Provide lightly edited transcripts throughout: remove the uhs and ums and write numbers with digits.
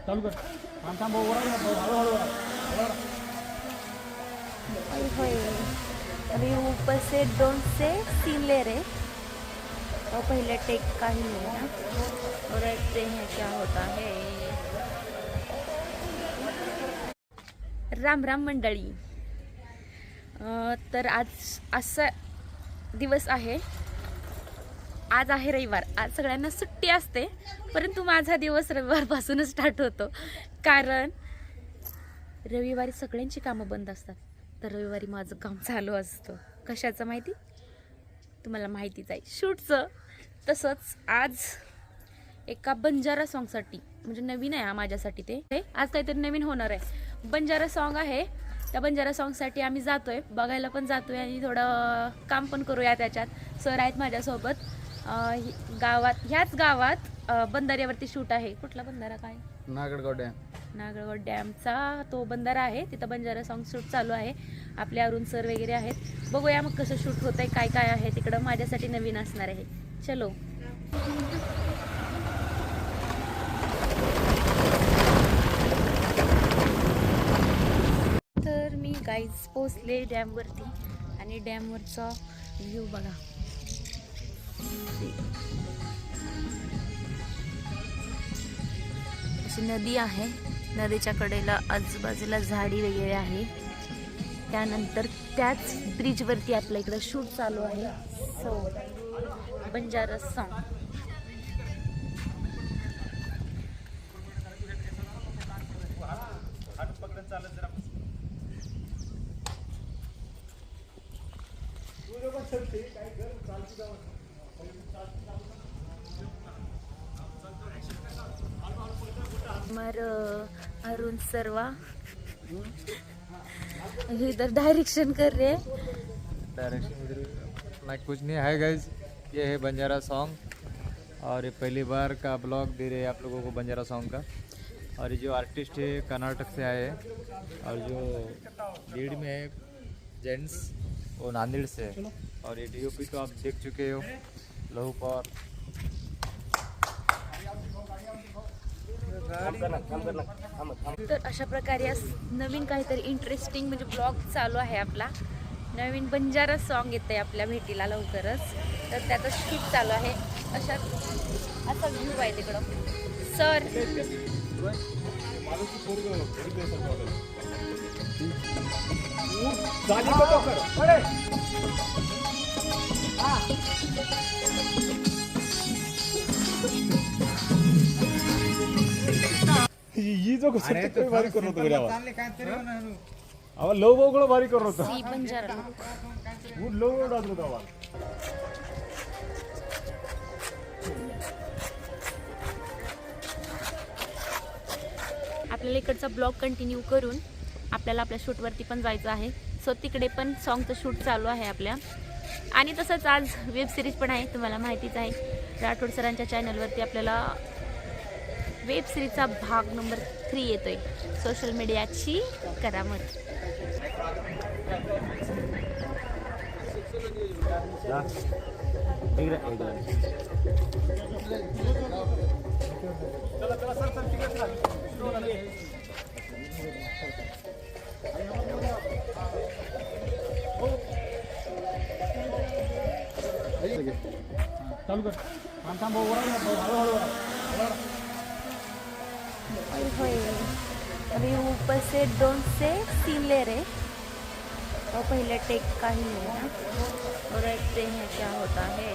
चालू कर थांब थांब हळूहळू होय अभी ऊपर से ड्रोन से सीन ले रहे और पहले टेक का ही है ना और देखते हैं क्या होता है। राम राम मंडळी, तर आज असा दिवस आहे, आज आहे रविवार, आज सगळ्यांना सुट्टी असते, परंतु माझा दिवस रविवारपासूनच स्टार्ट होतो, कारण रविवारी सगळ्यांची कामं बंद असतात, तर रविवारी माझं काम चालू असतं. कशाचं माहिती? तुम्हाला माहितीच आहे, शूटचं. तसंच आज एका बंजारा सॉन्गसाठी, म्हणजे नवीन आहे माझ्यासाठी, ते आज काहीतरी नवीन होणार आहे. बंजारा सॉन्ग आहे, त्या बंजारा सॉन्गसाठी आम्ही जातोय, बघायला पण जातोय आणि थोडं काम पण करूया त्याच्यात. सर आहेत माझ्यासोबत. गावात, ह्याच गावात बंधाऱ्यावरती शूट आहे. कुठला बंधारा? काय? नागडगाव डॅम. नागडगाव डॅमचा तो बंधारा आहे, तिथं बंजारा सॉन्ग शूट चालू आहे. आपले अरुण सर वगैरे आहेत. बघूया मग कसं शूट होत आहे, काय काय आहे तिकडं, माझ्यासाठी नवीन असणार आहे. चलो. तर मी गाईज पोचले डॅमवरती आणि डॅमवरचा व्ह्यू बघा. अशी नदी आहे, नदीच्या कडेला आजूबाजूला झाडी वगैरे आहे. त्यानंतर त्याच ब्रिजवरती आपल्या इकडं शूट चालू आहे. So Banjara song. मर अरुण सरवा इधर डायरेक्शन कर रहे हैं. डायरेक्शन इधर मैं कुछ नहीं है गाइज, ये है बंजारा सॉन्ग और ये पहली बार का ब्लॉग दे रहे हैं आप लोगों को बंजारा सॉन्ग का. और ये जो आर्टिस्ट है कर्नाटक से आए हैं और जो लीड में है जेंट्स वो नांदेड़ से है. और ये डीओपी तो आप देख चुके हो, लहू पॉर. तर अशा प्रकारे नवीन काहीतरी इंटरेस्टिंग म्हणजे ब्लॉग चालू आहे आपला. नवीन बंजारा सॉन्ग येत आहे आपल्या भेटीला लवकरच, तर त्याचं शूट चालू आहे. असा व्ह्यू आहे तिकडं. सर ही जो सत्य भारी करत होतो लो बोगळं भारी करत होतो. सी बंजारा लोक. गुड लो डाजलो दावा. आपल्याला इकडचा ब्लॉग कंटिन्यू करून आपल्याला आपल्या शूटवरती पण जायचं आहे. सो तिकडे पण सॉन्गचं शूट चालू आहे आपल्या. आणि तसंच आज वेब सिरीज पण आहे, तुम्हाला माहितीच आहे. राठोड सरांच्या चॅनलवरती आपल्याला वेब सिरीजचा भाग नंबर 3 येतोय, सोशल मीडियाची करामत. चालू कर थांब थांब हळूहळू. होय अभी ऊपर से ड्रोन से सीन ले रहे और पहले टेक का ही है ना और देखते हैं क्या होता है.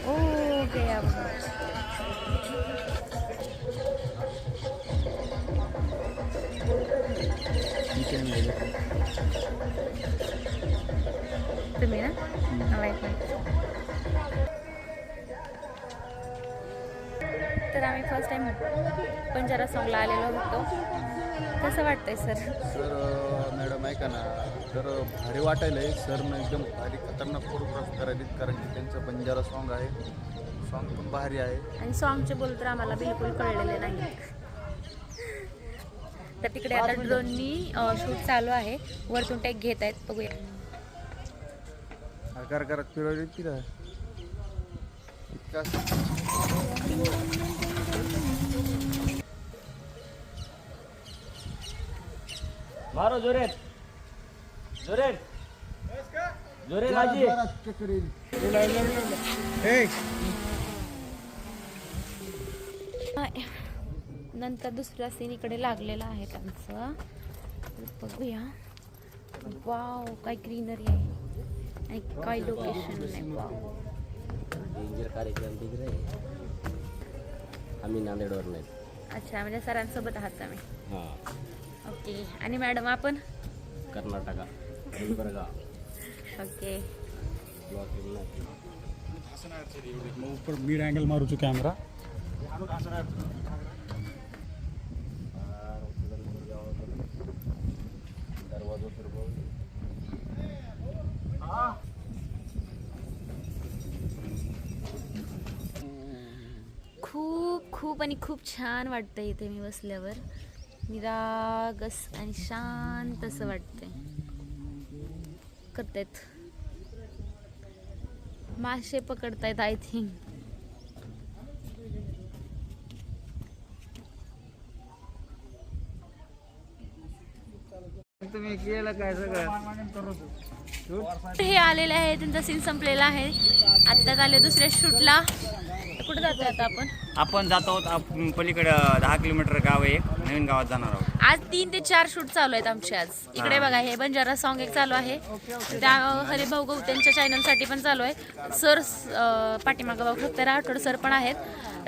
ओ गया तुम्ही ना तर आम्ही फर्स्ट टाइम बंजारा सॉन्गला आलेलो होतो. कसं वाटतंय सर? मॅडम ऐका ना, तर भारी वाटायला आहे. सरनं एकदम भारी खतरनाक फोटोग्राफ करायला, कारण की त्यांचं बंजारा सॉन्ग आहे. सॉन्ग पण भारी आहे आणि सॉन्गचे बोल तर आम्हाला बिलकुल कळलेले नाही. तर तिकडे आता ड्रोननी शूट चालू आहे, वरतून टेक घेत आहेत, बघूया. करत फिरवली तिला इतका मारो जोरेत जोरेत जोरेत आजी नंतर दुसरा सीन इकडे लागलेला आहे त्यांचं. बघूया. वाव, काय ग्रीनरी आहे आणि काय लोकेशन आहे. वाव, डेंजर कार्यक्रम दिख रहे आम्ही नांदेडवर नाही. अच्छा, म्हणजे सरांसोबत आहात तुम्ही. हां, ओके. आणि मॅडम आपण कर्नाटका गुलबर्गा ओके. मैं ऊपर मिड एंगल मारू छू कैमरा दरवाजो फिर खूप खूप आणि खूप छान वाटतं इथे मी बसल्यावर. निरागस आणि शांत असं वाटतंय. करतायत मासे पकडतायत आय थिंक. तुम्ही केलं काय सगळं हे आलेले आहे, त्यांचा सीन संपलेला आहे. आत्ताच आले दुसऱ्या शूटला. कुठे जातोय आता आपण जात आहोत पलीकडे 10 किलोमीटर गाव आहे, एक नवीन गावात जाणार आहोत. आज 3 ते 4 शूट चालू आहेत आमचे आज. इकडे बघा, हे बंजारा सॉन्ग एक चालू आहे. त्या हरिभाऊ गवत्यांच्या चॅनल साठी पण चालू आहे. सर पाठीमागं बघू शकता, राठोड सर पण आहेत.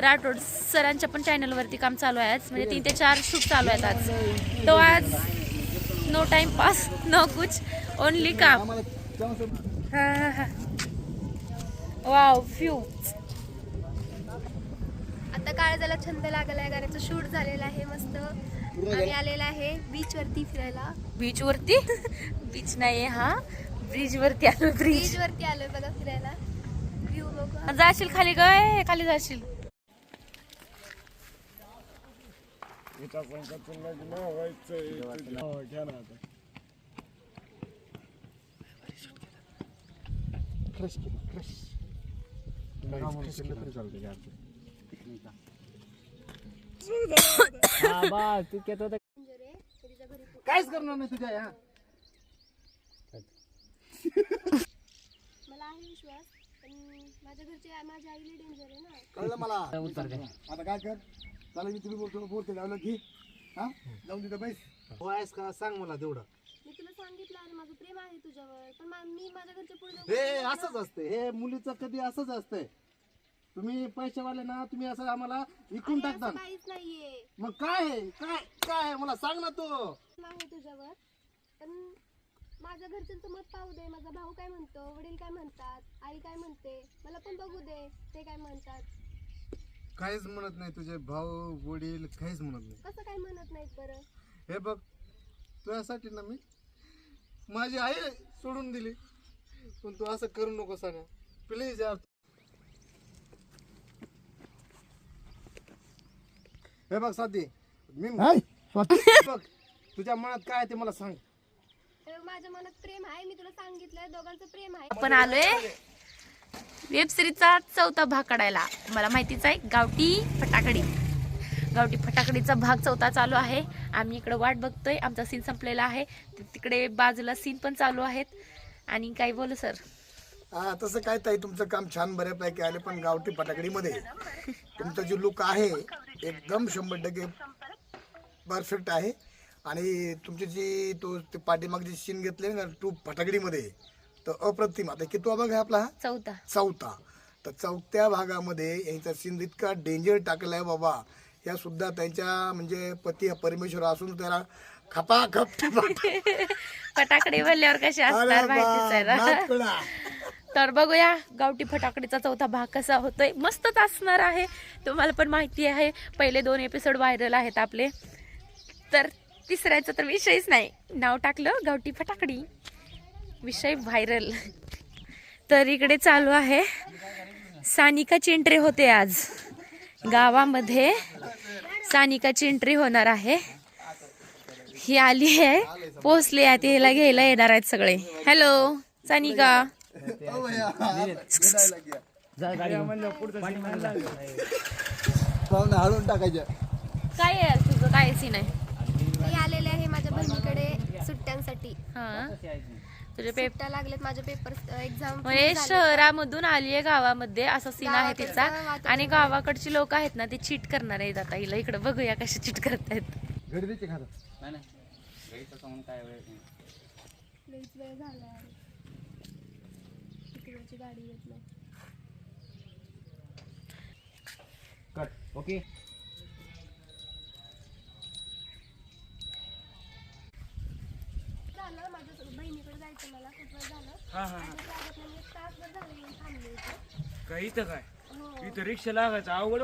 राठोड सरांच्या पण चॅनल वरती काम चालू आहे आज. म्हणजे 3 ते 4 शूट चालू आहेत आज. तो आज नो टाइम पास, नो कुछ, ओनली काम. Wow, fuse. आता काळजाला छंद लागलाय, गाण्याचं शूट झालेलं आहे मस्त. आम्ही आलेला आहे बीच वरती फिरायला. बीच वरती? बीच नाहीये हा, ब्रिज वरती आलो. बीच वरती आलोय बघा फिरायला. व्ह्यू बघा. जाशील खाली, काय खाली जाशील. काहीच करणार नाही तुझ्या ह्या. मला आहे विश्वास, पण माझ्या घरचे माझ्या आईला डेंजर आहे ना. कळलं मला. आता काय कर, चला मी तुम्ही बोलतो बोलते लावलं की हा जाऊन तिथं बैस. वयस का सांग मला तेवढं. मी तुला सांगितलं आणि माझं प्रेम आहे तुझ्यावर, पण मी माझ्या घरच्या पुढे हे असंच असते, हे मुलीचं कधी असंच असतंय. तुम्ही पैसेवाले ना, तुम्ही असं आम्हाला विकून टाकता. काहीच नाहीये. मग काय आहे? काय काय आहे? मला सांग ना तू. आहे तुझ्यावर, पण माझ्या घरच्यांचं मत पाहू दे. माझा भाऊ काय म्हणतो, वडील काय म्हणतात, आई काय म्हणते, मला पण बघू दे ते काय म्हणतात. काहीच म्हणत नाही तुझे भाऊ वडील, काहीच म्हणत नाही. कसं काय म्हणत नाहीत बरं? हे बघ, तुझ्यासाठी ना मी माझी आई सोडून दिली, पण तू असं करू नको सांगा प्लीज यार. हे बघ साथी, मी बघ तुझ्या मनात काय आहे ते मला सांग. माझ्या मनात प्रेम आहे, मी तुला सांगितलंय, दोघांचं प्रेम आहे. आपण आलोय वेब सिरीजचा 4था भाग काढायला. मला माहितीच आहे, गावठी फटाकडी. गावठी फटाकडीचा भाग 4था चालू आहे. आम्ही इकडे वाट बघतोय, आमचा सीन संपलेला आहे. तिकडे बाजूला सीन पण चालू आहेत. आणि काय बोलू सर? हा, तसं काय ताई, तुमचं काम छान बऱ्यापैकी आले, पण गावठी फटाकडीमध्ये तुमचा जो लुक आहे एकदम 100% परफेक्ट आहे. आणि तुमची जी ते पाठीमागची सीन घेतले ना टू फटाकडीमध्ये, तर अप्रतिम. आता किती भाग आहे आपला? 4था. तर 4थ्या भागामध्ये यांचा सीन इतका डेंजर टाकलाय बाबा. या सुद्धा त्यांच्या म्हणजे पती परमेश्वर असून त्याला खपाखप फटाकडे बोलल्यावर कसे असणार माहितीच आहे ना. तर बघूया गावठी फटाकडीचा 4था भाग कसा होतोय. मस्तच असणार आहे, तुम्हाला पण माहिती आहे. पहिले 2 एपिसोड व्हायरल आहेत आपले, तर तिसऱ्याचा तर विषयच नाही. नाव टाकलं गावठी फटाकडी, विषय व्हायरल. तर इकडे चालू आहे सानिकाची एंट्री होते आज गावामध्ये. सानिकाची एंट्री होणार आहे. ही आली आहे, पोचली आहे, तिला घ्यायला येणार आहेत सगळे. हॅलो सानिका. ओ भैया, हे dialogue घ्या. पाहुणे हळून टाकायच्या. काय आहे यार तुझं, काय सीन आहे? मी आलेले आहे माझ्या बहिणीकडे सुट्ट्यांसाठी. हा तुझे पेपर सुट्ट्या लागलेत, माझे पेपर एक्झाम म्हणजे शहरामधून आलीये गावामध्ये, असा सीन आहे तिचा. आणि गावाकडची लोक आहेत ना, ते चीट करणार आहेत आता हिला. इकडे बघूया कशी चीट करतायत. घरी द्यायची खाता. नाही नाही घरीचं सांगून काय वेळ नाही. लईच वेळ झाला तिकडची गाडी येत नाही. Cut okay. झालं माझ्या बहिणीकडे जायचं मला खूप वेळ झालं. आणि त्याबद्दल मी एक तासभर झालं येऊन थांबले इथे. काही तर काय हो इथं रिक्षा लागायचं अवघड